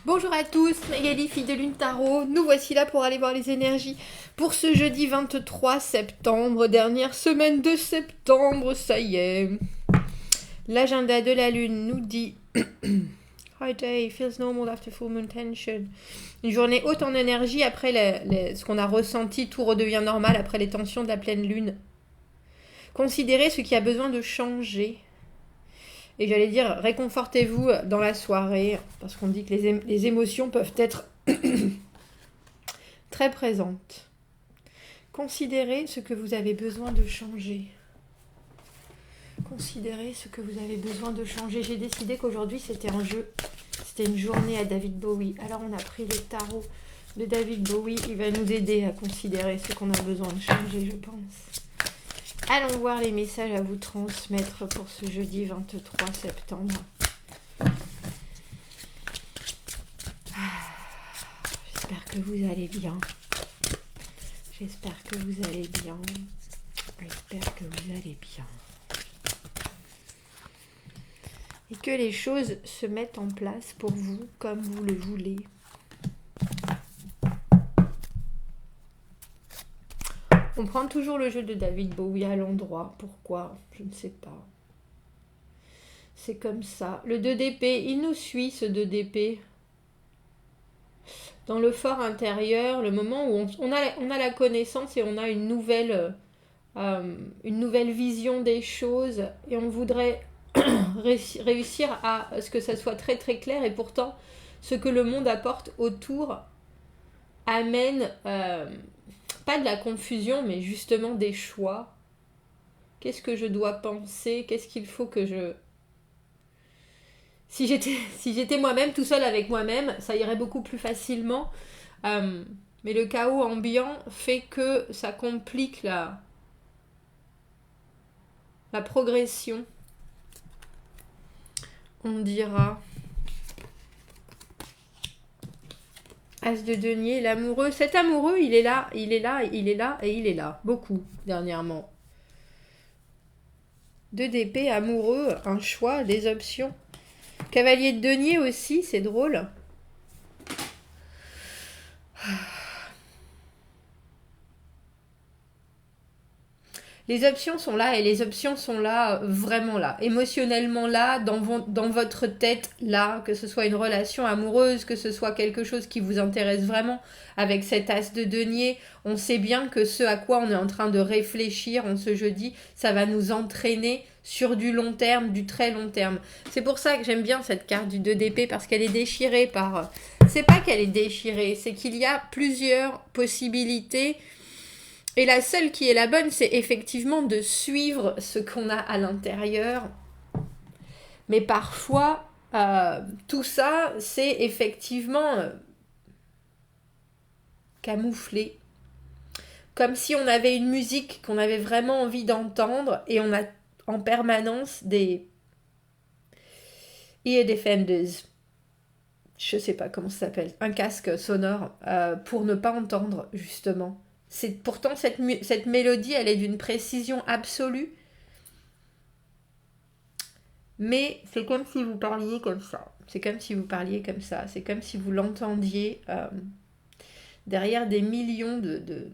Bonjour à tous, Magali, fille de Lune Tarot. Nous voici là pour aller voir les énergies pour ce jeudi 23 septembre, dernière semaine de septembre, ça y est. L'agenda de la Lune nous dit Hi day, feels normal after full moon tension. Une journée haute en énergie après ce qu'on a ressenti, tout redevient normal après les tensions de la pleine Lune. Considérez ce qui a besoin de changer. Et j'allais dire, réconfortez-vous dans la soirée, parce qu'on dit que les émotions peuvent être très présentes. Considérez ce que vous avez besoin de changer. Considérez ce que vous avez besoin de changer. J'ai décidé qu'aujourd'hui, c'était une journée à David Bowie. Alors, on a pris les tarots de David Bowie. Il va nous aider à considérer ce qu'on a besoin de changer, je pense. Allons voir les messages à vous transmettre pour ce jeudi 23 septembre. J'espère que vous allez bien. J'espère que vous allez bien. J'espère que vous allez bien. Et que les choses se mettent en place pour vous comme vous le voulez. On prend toujours le jeu de David Bowie à l'endroit. Pourquoi? Je ne sais pas. C'est comme ça. Le 2 d'épée, il nous suit ce 2 d'épée. Dans le fort intérieur, le moment où on a la connaissance et on a une nouvelle vision des choses et on voudrait réussir à ce que ça soit très très clair, et pourtant ce que le monde apporte autour amène pas de la confusion, mais justement des choix. Qu'est-ce que je dois penser? Qu'est-ce qu'il faut que je... Si j'étais moi-même, tout seul avec moi-même, ça irait beaucoup plus facilement. Mais le chaos ambiant fait que ça complique la progression. On dira... As de denier, l'amoureux. Cet amoureux, il est là, il est là, il est là et il est là. Beaucoup, dernièrement. 2 d'épée, amoureux, un choix, des options. Cavalier de denier aussi, c'est drôle. Les options sont là, et les options sont là, vraiment là. Émotionnellement là, dans votre tête là, que ce soit une relation amoureuse, que ce soit quelque chose qui vous intéresse vraiment. Avec cet as de denier, on sait bien que ce à quoi on est en train de réfléchir en ce jeudi, ça va nous entraîner sur du long terme, du très long terme. C'est pour ça que j'aime bien cette carte du 2 d'épée, parce qu'elle est déchirée par... C'est pas qu'elle est déchirée, c'est qu'il y a plusieurs possibilités. Et la seule qui est la bonne, c'est effectivement de suivre ce qu'on a à l'intérieur. Mais parfois, tout ça, c'est effectivement camouflé. Comme si on avait une musique qu'on avait vraiment envie d'entendre, et on a en permanence des ear defenders. Je sais pas comment ça s'appelle. Un casque sonore pour ne pas entendre, justement. Pourtant, cette mélodie, elle est d'une précision absolue. Mais c'est comme si vous parliez comme ça. C'est comme si vous parliez comme ça. C'est comme si vous l'entendiez derrière des millions de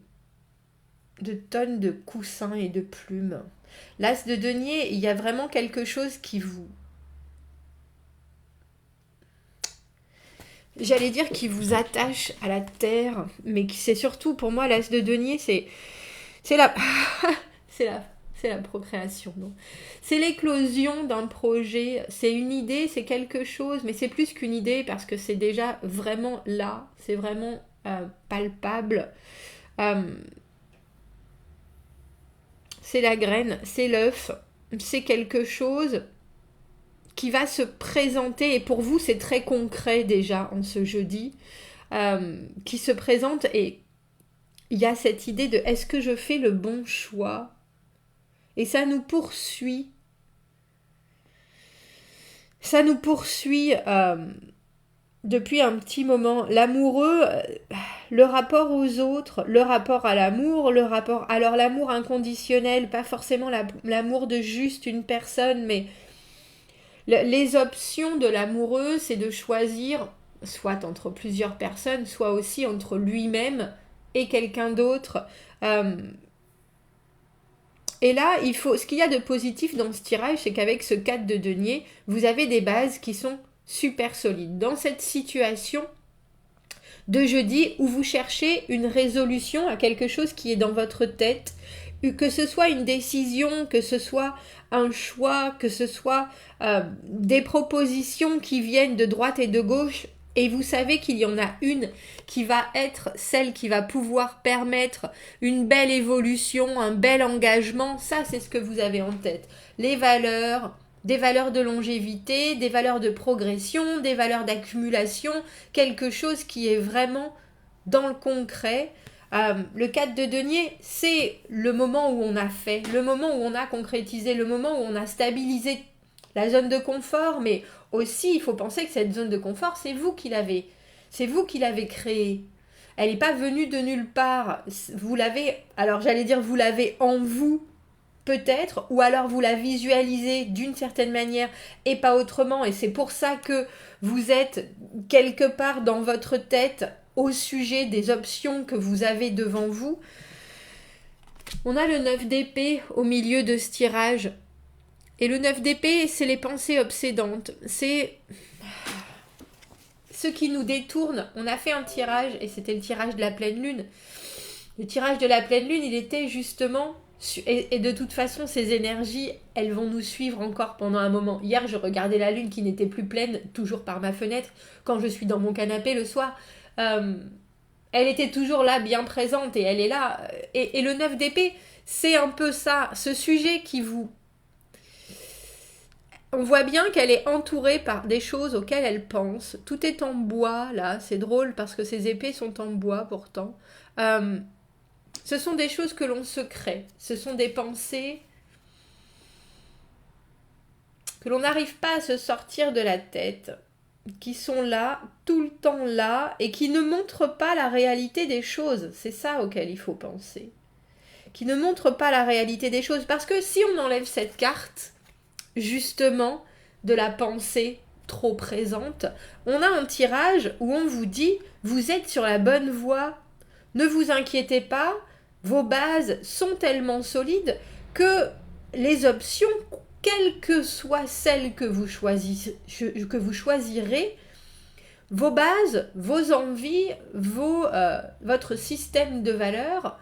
tonnes de coussins et de plumes. L'as de denier, il y a vraiment quelque chose qui vous... J'allais dire qui vous attache à la terre, mais c'est surtout, pour moi, l'as de denier, c'est la... c'est la procréation, non. C'est l'éclosion d'un projet, c'est une idée, c'est quelque chose, mais c'est plus qu'une idée, parce que c'est déjà vraiment là, c'est vraiment palpable. C'est la graine, c'est l'œuf, c'est quelque chose qui va se présenter, et pour vous c'est très concret déjà en ce jeudi, qui se présente, et il y a cette idée de est-ce que je fais le bon choix, et ça nous poursuit depuis un petit moment. L'amoureux, le rapport aux autres, le rapport à l'amour, alors l'amour inconditionnel, pas forcément l'amour de juste une personne, mais les options de l'amoureux, c'est de choisir soit entre plusieurs personnes, soit aussi entre lui-même et quelqu'un d'autre. Et là, ce qu'il y a de positif dans ce tirage, c'est qu'avec ce 4 de denier, vous avez des bases qui sont super solides. Dans cette situation de jeudi où vous cherchez une résolution à quelque chose qui est dans votre tête, que ce soit une décision, que ce soit un choix, que ce soit des propositions qui viennent de droite et de gauche, et vous savez qu'il y en a une qui va être celle qui va pouvoir permettre une belle évolution, un bel engagement, ça c'est ce que vous avez en tête. Les valeurs, des valeurs de longévité, des valeurs de progression, des valeurs d'accumulation, quelque chose qui est vraiment dans le concret. Le 4 de denier, c'est le moment où on a fait, le moment où on a concrétisé, le moment où on a stabilisé la zone de confort, mais aussi, il faut penser que cette zone de confort, c'est vous qui l'avez créée. Elle n'est pas venue de nulle part. Vous l'avez, alors j'allais dire, vous l'avez en vous, peut-être, ou alors vous la visualisez d'une certaine manière et pas autrement, et c'est pour ça que vous êtes quelque part dans votre tête au sujet des options que vous avez devant vous. On a le 9 d'épée au milieu de ce tirage. Et le 9 d'épée, c'est les pensées obsédantes. C'est ce qui nous détourne. On a fait un tirage, et c'était le tirage de la pleine lune. Le tirage de la pleine lune, il était justement... Et de toute façon, ces énergies, elles vont nous suivre encore pendant un moment. Hier, je regardais la lune qui n'était plus pleine, toujours par ma fenêtre, quand je suis dans mon canapé le soir. Elle était toujours là, bien présente, et elle est là. Et le 9 d'épée, c'est un peu ça, ce sujet qui vous... On voit bien qu'elle est entourée par des choses auxquelles elle pense. Tout est en bois, là. C'est drôle parce que ces épées sont en bois, pourtant. Ce sont des choses que l'on se crée. Ce sont des pensées que l'on n'arrive pas à se sortir de la tête, qui sont là, tout le temps là, et qui ne montrent pas la réalité des choses. C'est ça auquel il faut penser. Qui ne montrent pas la réalité des choses. Parce que si on enlève cette carte... justement de la pensée trop présente, on a un tirage où on vous dit vous êtes sur la bonne voie, ne vous inquiétez pas, vos bases sont tellement solides que les options, quelles que soient celles que vous choisirez, vos bases, vos envies, votre système de valeurs,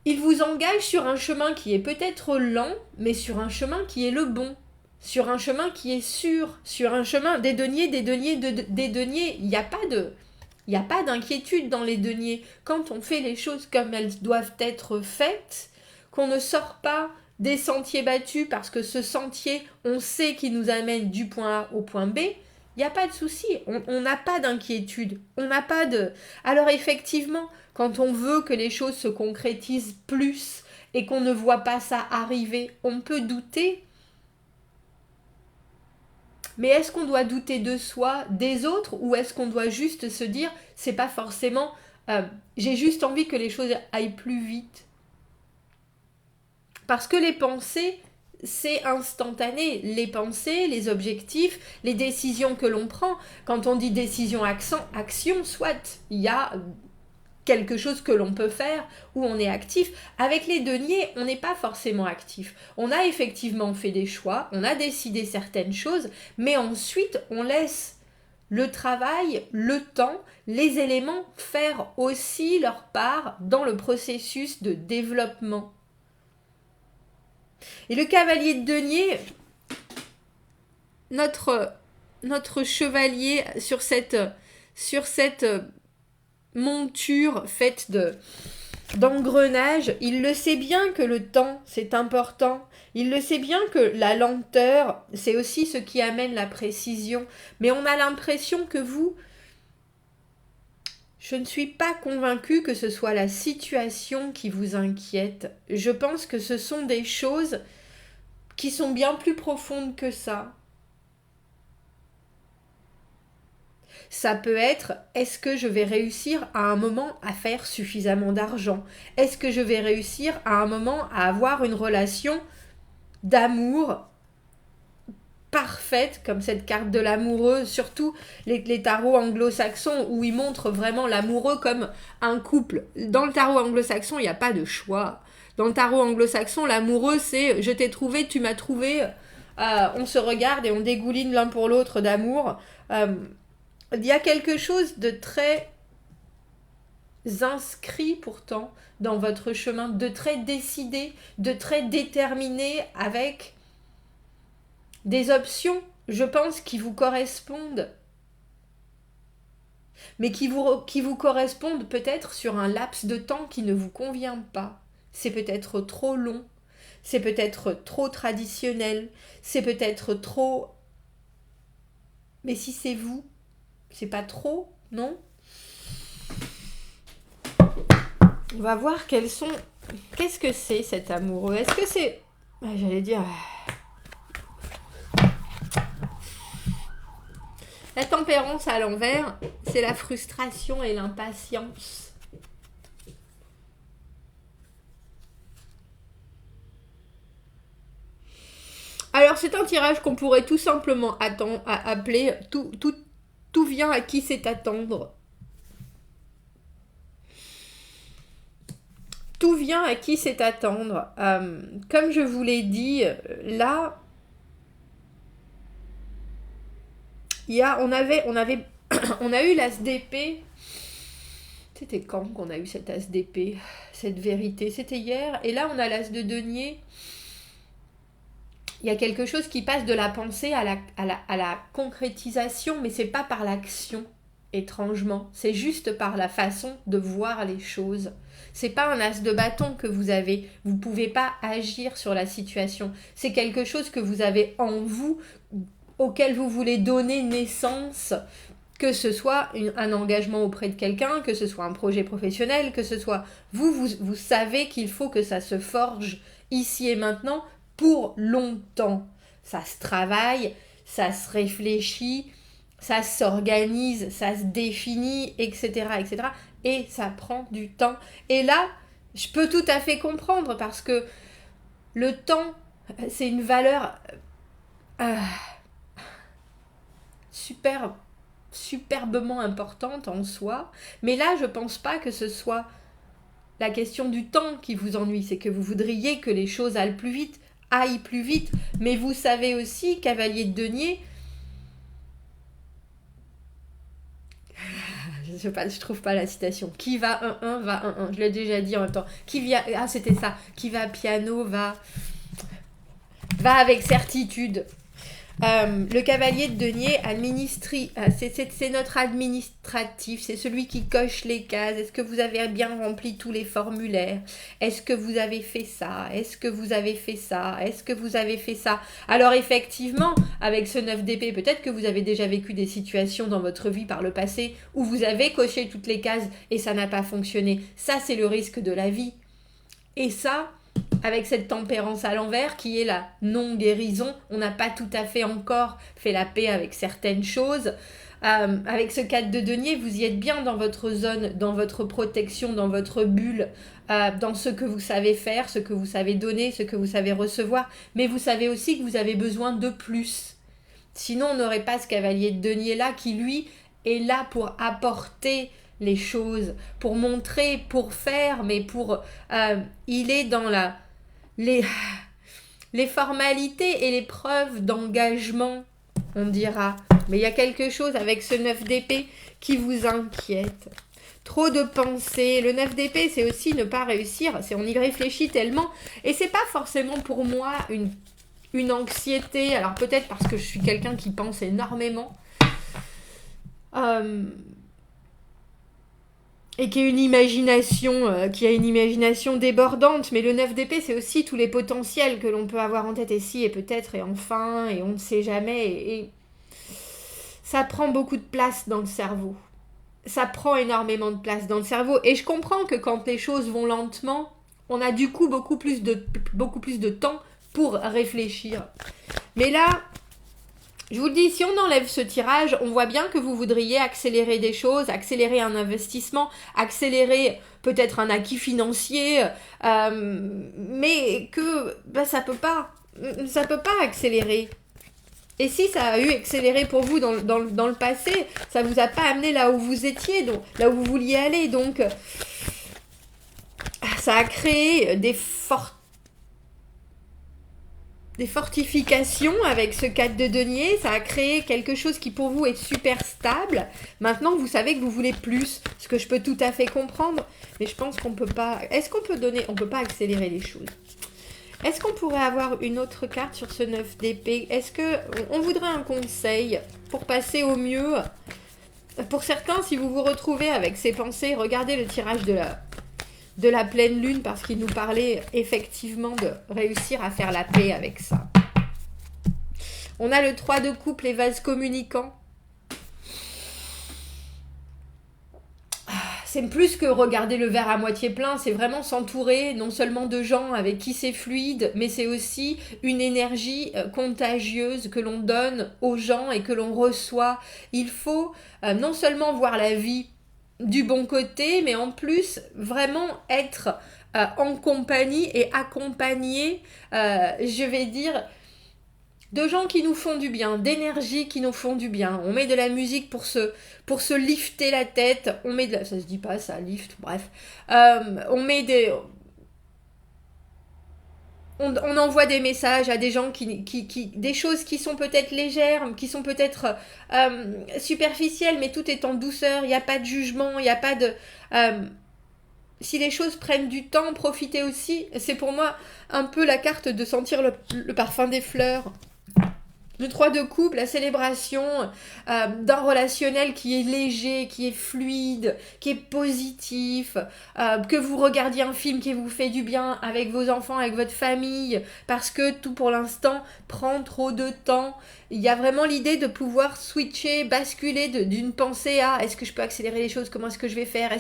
il vous engage sur un chemin qui est peut-être lent, mais sur un chemin qui est le bon, sur un chemin qui est sûr, sur un chemin des deniers. Il n'y a pas d'inquiétude dans les deniers. Quand on fait les choses comme elles doivent être faites, qu'on ne sort pas des sentiers battus parce que ce sentier, on sait qu'il nous amène du point A au point B, il n'y a pas de souci, on n'a pas d'inquiétude, on n'a pas de... Alors effectivement, quand on veut que les choses se concrétisent plus et qu'on ne voit pas ça arriver, on peut douter. Mais est-ce qu'on doit douter de soi, des autres, ou est-ce qu'on doit juste se dire, c'est pas forcément... j'ai juste envie que les choses aillent plus vite. Parce que les pensées... c'est instantané, les pensées, les objectifs, les décisions que l'on prend. Quand on dit décision, action, soit il y a quelque chose que l'on peut faire où on est actif. Avec les deniers, on n'est pas forcément actif. On a effectivement fait des choix, on a décidé certaines choses, mais ensuite on laisse le travail, le temps, les éléments faire aussi leur part dans le processus de développement. Et le cavalier de denier, notre chevalier sur cette monture faite d'engrenages, il le sait bien que le temps, c'est important. Il le sait bien que la lenteur, c'est aussi ce qui amène la précision. Mais on a l'impression que je ne suis pas convaincue que ce soit la situation qui vous inquiète. Je pense que ce sont des choses qui sont bien plus profondes que ça. Ça peut être, est-ce que je vais réussir à un moment à faire suffisamment d'argent? Est-ce que je vais réussir à un moment à avoir une relation d'amour parfaite, comme cette carte de l'amoureux, surtout les tarots anglo-saxons, où ils montrent vraiment l'amoureux comme un couple. Dans le tarot anglo-saxon, il n'y a pas de choix. Dans le tarot anglo-saxon, l'amoureux, c'est « je t'ai trouvé, tu m'as trouvé », on se regarde et on dégouline l'un pour l'autre d'amour. Il y a quelque chose de très inscrit pourtant dans votre chemin, de très décidé, de très déterminé, avec des options, je pense, qui vous correspondent, mais qui vous correspondent peut-être sur un laps de temps qui ne vous convient pas. C'est peut-être trop long, c'est peut-être trop traditionnel, c'est peut-être trop... Mais si c'est vous, c'est pas trop, non ? On va voir quels sont... Qu'est-ce que c'est cet amoureux ? Est-ce que c'est... J'allais dire... La tempérance à l'envers, c'est la frustration et l'impatience. Alors c'est un tirage qu'on pourrait tout simplement appeler tout vient à qui sait attendre. Tout vient à qui sait attendre. Comme je vous l'ai dit, là, on a eu l'as d'épée. C'était quand qu'on a eu cet as d'épée, cette vérité? C'était hier. Et là, on a l'as de denier. Il y a quelque chose qui passe de la pensée à la concrétisation, mais c'est pas par l'action, étrangement. C'est juste par la façon de voir les choses. C'est pas un as de bâton que vous avez. Vous pouvez pas agir sur la situation. C'est quelque chose que vous avez en vous, auquel vous voulez donner naissance, que ce soit un engagement auprès de quelqu'un, que ce soit un projet professionnel, que ce soit... Vous savez qu'il faut que ça se forge ici et maintenant pour longtemps. Ça se travaille, ça se réfléchit, ça s'organise, ça se définit, etc., etc. Et ça prend du temps. Et là, je peux tout à fait comprendre parce que le temps, c'est une valeur superbement importante en soi. Mais là, je pense pas que ce soit la question du temps qui vous ennuie. C'est que vous voudriez que les choses aillent plus vite. Mais vous savez aussi, cavalier de denier, je trouve pas la citation. Qui va 1-1, va 1-1. Je l'ai déjà dit en même temps. C'était ça. Qui va piano, va avec certitude. Le cavalier de denier, c'est notre administratif, c'est celui qui coche les cases. Est-ce que vous avez bien rempli tous les formulaires? Est-ce que vous avez fait ça? Est-ce que vous avez fait ça? Est-ce que vous avez fait ça? Alors effectivement, avec ce 9 d'épée, peut-être que vous avez déjà vécu des situations dans votre vie par le passé où vous avez coché toutes les cases et ça n'a pas fonctionné. Ça, c'est le risque de la vie. Et ça... avec cette tempérance à l'envers qui est la non-guérison, on n'a pas tout à fait encore fait la paix avec certaines choses. Avec ce 4 de denier, vous y êtes bien dans votre zone, dans votre protection, dans votre bulle, dans ce que vous savez faire, ce que vous savez donner, ce que vous savez recevoir, mais vous savez aussi que vous avez besoin de plus. Sinon, on n'aurait pas ce cavalier de denier là qui, lui, est là pour apporter les choses, pour montrer, pour faire, mais il est dans les formalités et les preuves d'engagement, on dira. Mais il y a quelque chose avec ce 9 d'épée qui vous inquiète. Trop de pensées. Le 9 d'épée, c'est aussi ne pas réussir. On y réfléchit tellement. Et c'est pas forcément pour moi une anxiété. Alors peut-être parce que je suis quelqu'un qui pense énormément. Et qui a une imagination débordante, mais le 9 d'épée, c'est aussi tous les potentiels que l'on peut avoir en tête, et si, et peut-être, et enfin, et on ne sait jamais, et ça prend beaucoup de place dans le cerveau. Ça prend énormément de place dans le cerveau, et je comprends que quand les choses vont lentement, on a du coup beaucoup plus de temps pour réfléchir. Mais là... je vous le dis, si on enlève ce tirage, on voit bien que vous voudriez accélérer des choses, accélérer un investissement, accélérer peut-être un acquis financier, mais que ça peut pas accélérer. Et si ça a eu accéléré pour vous dans le passé, ça vous a pas amené là où vous étiez, donc là où vous vouliez aller. Donc, ça a créé des fortifications avec ce 4 de denier. Ça a créé quelque chose qui pour vous est super stable. Maintenant, vous savez que vous voulez plus, ce que je peux tout à fait comprendre. Mais je pense qu'on peut pas... Est-ce qu'on peut donner... On peut pas accélérer les choses. Est-ce qu'on pourrait avoir une autre carte sur ce 9 d'épée? Est-ce qu'on voudrait un conseil pour passer au mieux? Pour certains, si vous vous retrouvez avec ces pensées, regardez le tirage de la pleine lune, parce qu'il nous parlait effectivement de réussir à faire la paix avec ça. On a le 3 de coupe, les vases communicants. C'est plus que regarder le verre à moitié plein, c'est vraiment s'entourer non seulement de gens avec qui c'est fluide, mais c'est aussi une énergie contagieuse que l'on donne aux gens et que l'on reçoit. Il faut non seulement voir la vie du bon côté, mais en plus vraiment être en compagnie et accompagné, je vais dire, de gens qui nous font du bien, d'énergie qui nous font du bien. On met de la musique pour se lifter la tête. On met de la... Ça se dit pas ça, lift, bref. On met des... On envoie des messages à des gens des choses qui sont peut-être légères, qui sont peut-être superficielles, mais tout est en douceur. Il n'y a pas de jugement, il n'y a pas de... si les choses prennent du temps, profitez aussi. C'est pour moi un peu la carte de sentir le parfum des fleurs. Le 3 de coupe, la célébration d'un relationnel qui est léger, qui est fluide, qui est positif, que vous regardiez un film qui vous fait du bien avec vos enfants, avec votre famille, parce que tout pour l'instant prend trop de temps. Il y a vraiment l'idée de pouvoir switcher, basculer d'une pensée à est-ce que je peux accélérer les choses, comment est-ce que je vais faire,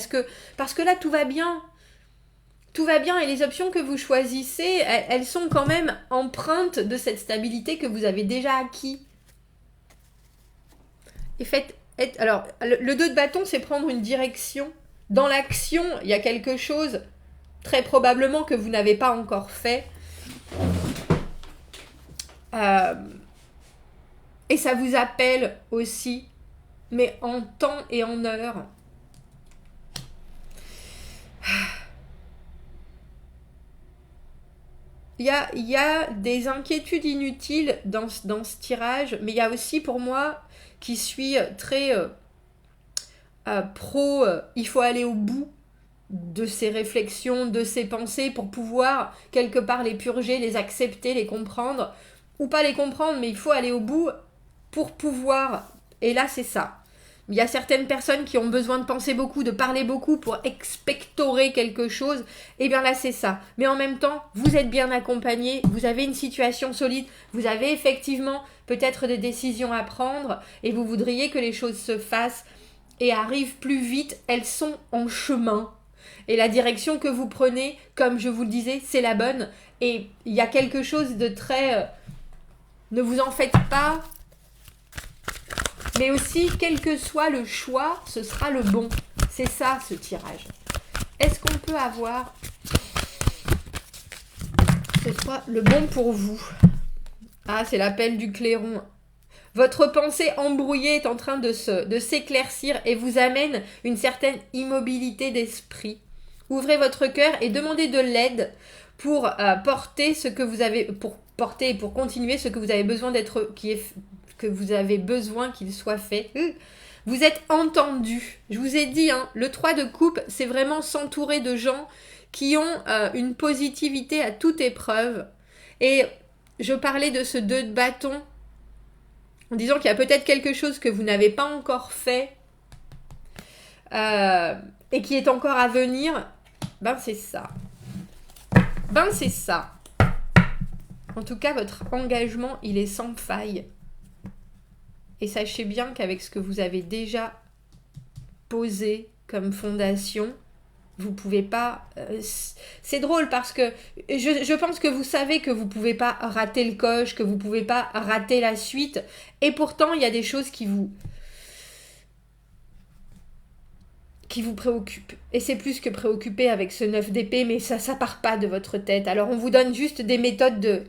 parce que là tout va bien. Tout va bien et les options que vous choisissez, elles sont quand même empreintes de cette stabilité que vous avez déjà acquis. Et alors, le 2 de bâton, c'est prendre une direction. Dans l'action, il y a quelque chose, très probablement, que vous n'avez pas encore fait. Et ça vous appelle aussi, mais en temps et en heure. Il y a des inquiétudes inutiles dans ce tirage, mais il y a aussi pour moi, qui suis très pro, il faut aller au bout de ces réflexions, de ces pensées pour pouvoir quelque part les purger, les accepter, les comprendre, ou pas les comprendre, mais il faut aller au bout pour pouvoir, et là c'est ça. Il y a certaines personnes qui ont besoin de penser beaucoup, de parler beaucoup pour expectorer quelque chose. Et bien là, c'est ça. Mais en même temps, vous êtes bien accompagné, vous avez une situation solide, vous avez effectivement peut-être des décisions à prendre et vous voudriez que les choses se fassent et arrivent plus vite. Elles sont en chemin. Et la direction que vous prenez, comme je vous le disais, c'est la bonne. Et il y a quelque chose de très... ne vous en faites pas... Mais aussi, quel que soit le choix, ce sera le bon. C'est ça, ce tirage. Est-ce qu'on peut avoir ce soit le bon pour vous? Ah, c'est l'appel du clairon. Votre pensée embrouillée est en train de s'éclaircir et vous amène une certaine immobilité d'esprit. Ouvrez votre cœur et demandez de l'aide pour porter ce que vous avez... pour porter et pour continuer ce que vous avez besoin d'être... que vous avez besoin qu'il soit fait. Vous êtes entendu. Je vous ai dit, le 3 de coupe, c'est vraiment s'entourer de gens qui ont une positivité à toute épreuve. Et je parlais de ce 2 de bâton, en disant qu'il y a peut-être quelque chose que vous n'avez pas encore fait et qui est encore à venir. Ben c'est ça. C'est ça. En tout cas, votre engagement, il est sans faille. Et sachez bien qu'avec ce que vous avez déjà posé comme fondation, vous pouvez pas... c'est drôle parce que je pense que vous savez que vous pouvez pas rater le coche, que vous pouvez pas rater la suite. Et pourtant, il y a des choses qui vous préoccupent. Et c'est plus que préoccupé avec ce 9 d'épée, mais ça part pas de votre tête. Alors on vous donne juste des méthodes de...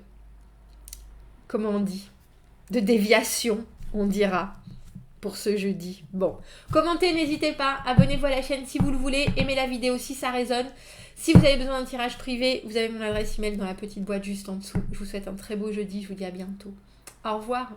comment on dit ? de déviation, on dira, pour ce jeudi. Bon, commentez, n'hésitez pas, abonnez-vous à la chaîne si vous le voulez, aimez la vidéo si ça résonne. Si vous avez besoin d'un tirage privé, vous avez mon adresse email dans la petite boîte juste en dessous. Je vous souhaite un très beau jeudi, je vous dis à bientôt. Au revoir.